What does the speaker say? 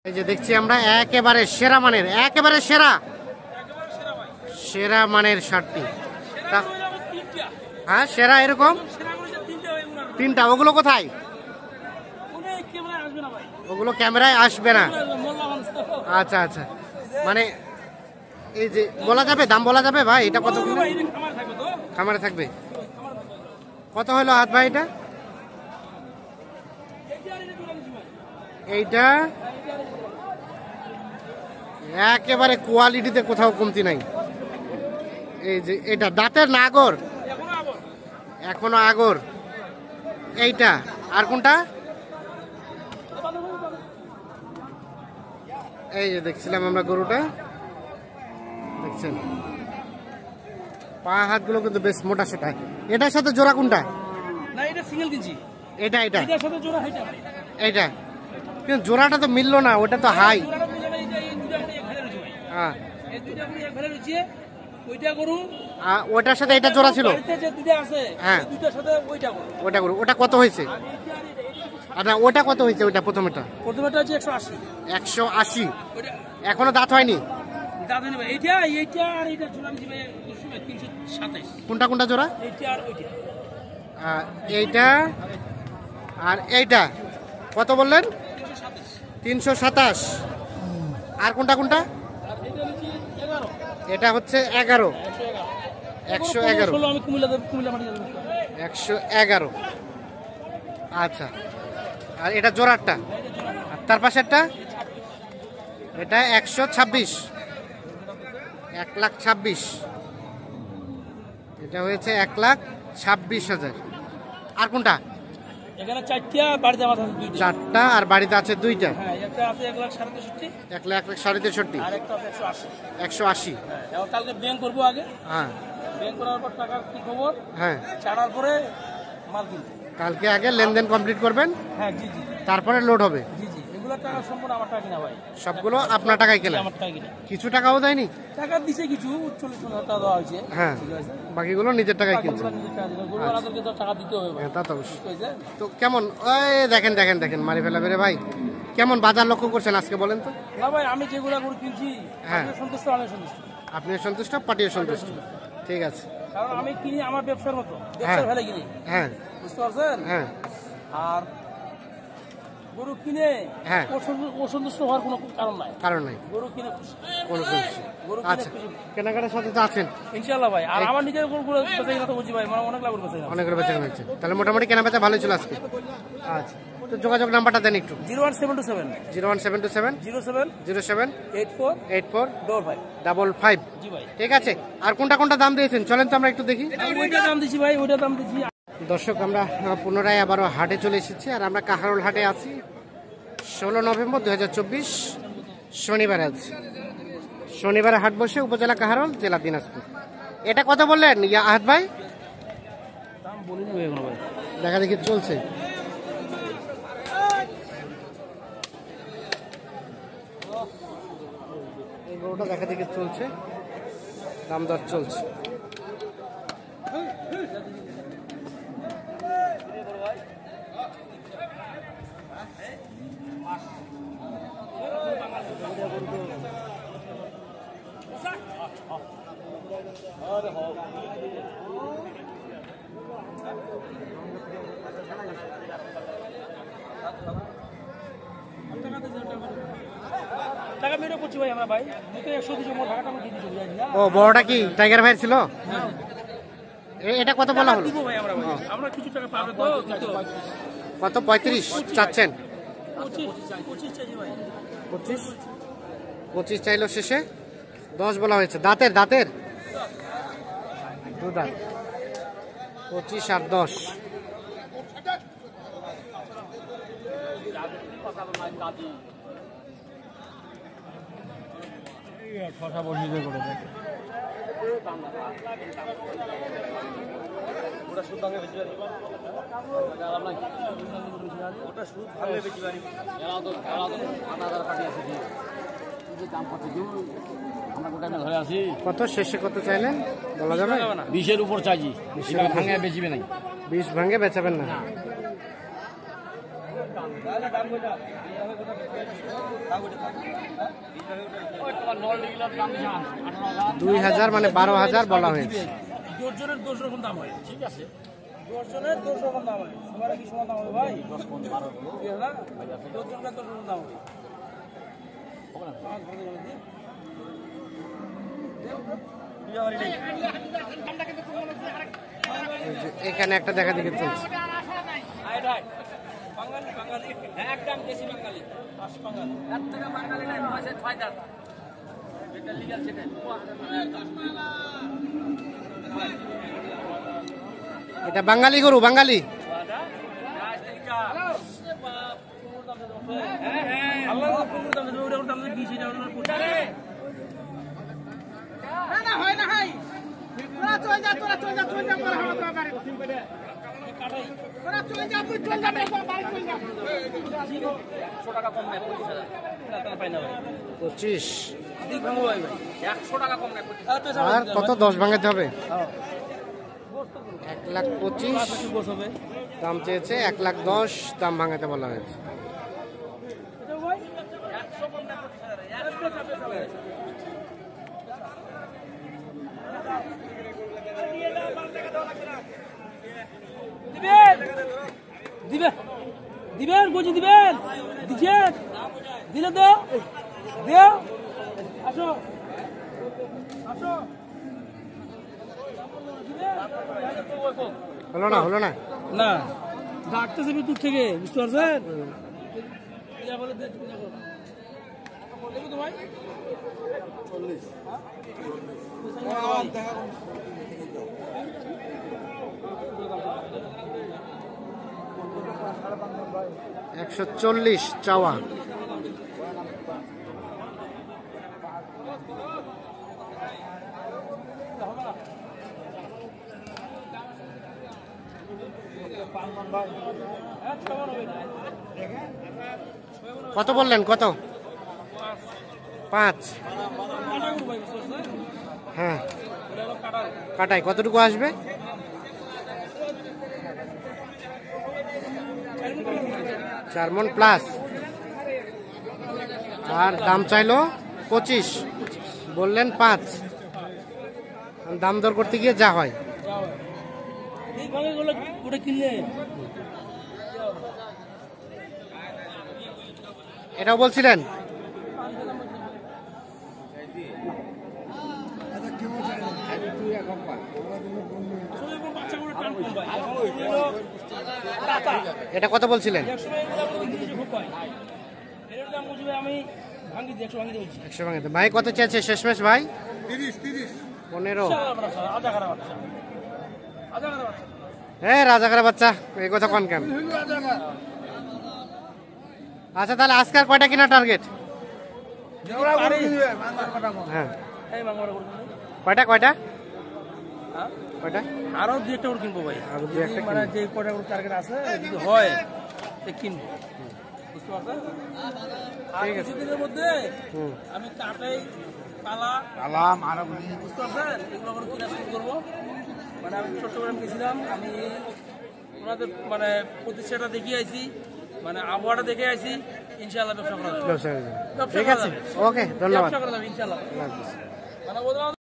এই যে দেখছি আমরা একেবারে সেরা মানের, একেবারে সেরা সেরা মানের শার্টটি। হ্যাঁ সেরা এরকম তিনটা। ওগুলো কোথায়? ওগুলো ক্যামেরায় আসবে না। আচ্ছা আচ্ছা, মানে এই যে বলা যাবে, দাম বলা যাবে ভাই? এটা কত? খামারে থাকবে। কত হলো হাত ভাই এটা? এইটা একেবারে কোয়ালিটিতে কোথাও কমতি নাই। এই যে এটা দাঁতের না আগর? এখনো আগর। এইটা আর কোনটা? এই যে দেখছিলাম আমরা গরুটা, দেখছেন পা হাতগুলো কিন্তু বেশ মোটা সোটা। এটার সাথে জোড়া কোনটা? না এটা সিঙ্গেল কিনছি। এটা এটা এটার সাথে জোড়া এটা এইটা কিন্তু জোড়াটা তো মিললো না, ওটা তো হাই। হ্যাঁ ওটার সাথে এটা জোড়া ছিল। হ্যাঁ ওটা করো। ওটা কত হয়েছে? আচ্ছা ওটা কত হয়েছে? ওটা প্রথমেটা হচ্ছে 180। 180 এখনো দাঁত হয়নি? দাঁত হয়নি ভাই। এইটা এইটা আর এইটা জোড়া আমি ভাই 327। কোনটা কোনটা জোড়া? এইটা আর ওইটা। এইটা আর এইটা কত বললেন? 327। আর কোনটা কোনটা? এটা হচ্ছে 11। 111। 111। আচ্ছা আর এটা জোড়ারটা? আর তার পাশেরটা? এটা 126। 1,26,000। এটা হয়েছে 1,26,000। আর কোনটা? এখানে চারটা, বাড়িতে আমার আছে দুইটা। চারটা আর বাড়িতে আছে দুইটা। হ্যাঁ একটা আছে 1,63,000। 1,63,000। আর একটা আছে 180। 180। হ্যাঁ কালকে ব্যাংক করবো আগে। হ্যাঁ ব্যাংক করার পর টাকার কি খবর? হ্যাঁ ছাড়ার পরে মাল কিনবো। কালকে আগে লেনদেন কমপ্লিট করবেন। হ্যাঁ জি জি। তারপরে লোড হবে। জি জি, এগুলো টাকা সম্পূর্ণ আমার টাকা কিনা ভাই। সবগুলো আপনার টাকায় কেনা? আমার টাকা কিনা। কিছু টাকাও দেয়নি? টাকা দিছে কিছু, 40,000 টাকা দেওয়া হয়েছে। হ্যাঁ ঠিক আছে, বাকিগুলো নিজের টাকায় কিনছে। গরুওয়ালাদেরকে তো টাকা দিতে হবে। হ্যাঁ তা তো অবশ্যই। বুঝতে তো কেমন ওই দেখেন দেখেন দেখেন মারি ফেলাবে রে ভাই। কেমন বাজার লক্ষ্য করছেন আজকে বলেন তো? না ভাই আমি যেগুলো গরু কিনছি হ্যাঁ। আমি সন্তুষ্ট, আমি সন্তুষ্ট। আপনিও সন্তুষ্ট, পার্টিও সন্তুষ্ট। ঠিক আছে। কারণ আমি কিনি আমার ব্যবসার মতো, ব্যবসার ফেলে কিনি। হ্যাঁ বুঝতে পারছেন? হ্যাঁ আর গরু কিনে হ্যাঁ অসন্তুষ্ট হওয়ার কোনো কারণ নাই। কারণ নাই গরু কিনে খুশি। কোনো খুশি। গরু আচ্ছা কিনে খুশি কেনাকাটার সাথে তো আছেন ইনশাআল্লাহ ভাই। আর আমার নিজের গরু বেচা কিনা তো বুঝি ভাই, মানে অনেক লাভ বেচা কিনা। অনেক বেচা কেনা হচ্ছে, তাহলে মোটামুটি কেনা বেচা ভালোই ছিল আজকে। আচ্ছা তো যোগাযোগ নাম্বারটা দেন একটু। 01727 01727 07 07 84 84 55 55। জি ভাই। ঠিক আছে। আর কোনটা কোনটা দাম দিয়েছেন চলেন তো আমরা একটু দেখি। ওইটা দাম দিছি ভাই, ওইটা দাম দিছি। দর্শক আমরা পুনরায় আবারও হাটে চলে এসেছি, আর আমরা কাহারোল হাটে আছি। 16 নভেম্বর 2024 শনিবার। আজ শনিবারে হাট বসে, উপজেলা কাহারোল, জেলা দিনাজপুর। এটা কত বললেন আহাদ ভাই? দাম বলিনি ভাই এখনো ভাই। দেখা দেখি চলছে। এই গরুটা দেখা দেখি চলছে, দাম দর চলছে। টাকা মেরে করছি ভাই আমরা ভাই। দুটো 100 দিছি, মোট টাকাটা আমি দিয়ে দিছি ভাই। ও বড়টা কি টাইগার ভাই ছিল? এটা কত বলা হলো? দিব ভাই আমরা ভাই। আমরা কিছু টাকা পাবে তো দিতে হবে। কত? 35 চাচ্ছেন? 25 চাই ভাই। 25 চাইলো, শেষে 10 বলা হয়েছে। দাঁতের দাঁতের দু দাঁত। 25 আর 10। কথা বসিয়ে দিয়ে করে দেয়। ওটা সুদ ভাঙে বেশি পারি। ওটা সুদ ভাঙে বেশি পারি। এরা তো 1000 কাটিয়েছে। দাম কত দিন? আমরা গোটা ধরে আছি। কত শেষে কত চাইলেন বলা যাবে? 20-এর উপর চাইছি। 20 ভাঙে বেচবে নাই। 20 ভাঙে বেচাবেন না? 2000 মানে 12,000 বলা হয়েছে। দর্জনের 10 রকম দাম হয়, ঠিক আছে? দর্জনের 10 রকম দাম হয়, সবার কি সমান দাম হবে ভাই? 10 কোন 12 কি হলো? দর্জনের 10 রকম দাম হবে। এখানে একটা দেখা দেখে চলছে। বাঙালি বাঙালি একদম দেশি বাঙালি, পাঁচ বাঙালি, এর থেকে বাঙালি নাই, পয়সা ফায়দা। এটা লিগ্যাল সেটা। এটা বাঙালি গরু, বাঙালি। পঁচিশ আর কত 10 ভাঙাতে হবে। 1,25,000 দাম চেয়েছে, 1,10,000 দাম ভাঙাতে বলা হয়েছে। দিবেন দিবেন বুঝি দিবেন, দিচ্ছেন, দিলে তো দেও, আসো আসো। হলো না, হলো না, না ডাকতেছে দূর থেকে, বুঝতে পারছেন? 140 চাওয়া। কত বললেন, কত? 5। হ্যাঁ, কাটাই কতটুকু আসবে? 4 মণ প্লাস। আর দাম চাইলো 25, বললেন 5। দাম দর করতে গিয়ে যা হয়। এটাও বলছিলেন? এটা কত বলছিলেন? 100 ভাঙিতে। ভাই কত চেয়েছে শেষমেশ ভাই? 15। হ্যাঁ, রাজাকারের বাচ্চা, এই কথা কোন কেন? আচ্ছা, তাহলে আজকাল কয়টা কিনা টার্গেট? হ্যাঁ, কয়টা কয়টা কয়টা? আরো 2-1টা করে কিনবো ভাই, আরো 2-1টা মানে যে কয়টা করে টার্গেট আছে যদি হয় কিনবো, বুঝতে পারছেন? আর কিছুদিনের মধ্যে আমি কাটাই পালা মারাগুলি, বুঝতে পারছেন, এগুলো করে কিনা শুরু করবো। মানে আমি চট্টগ্রাম গেছিলাম, আমি ওনাদের মানে প্রতিষ্ঠাটা দেখে আইছি, মানে আবহাওয়াটা দেখে আইছি। ইনশাআল্লাহ ব্যবসা করা যাবে। ঠিক আছে, ওকে, ধন্যবাদ। ব্যবসা করা যাবে ইনশাআল্লাহ। মানে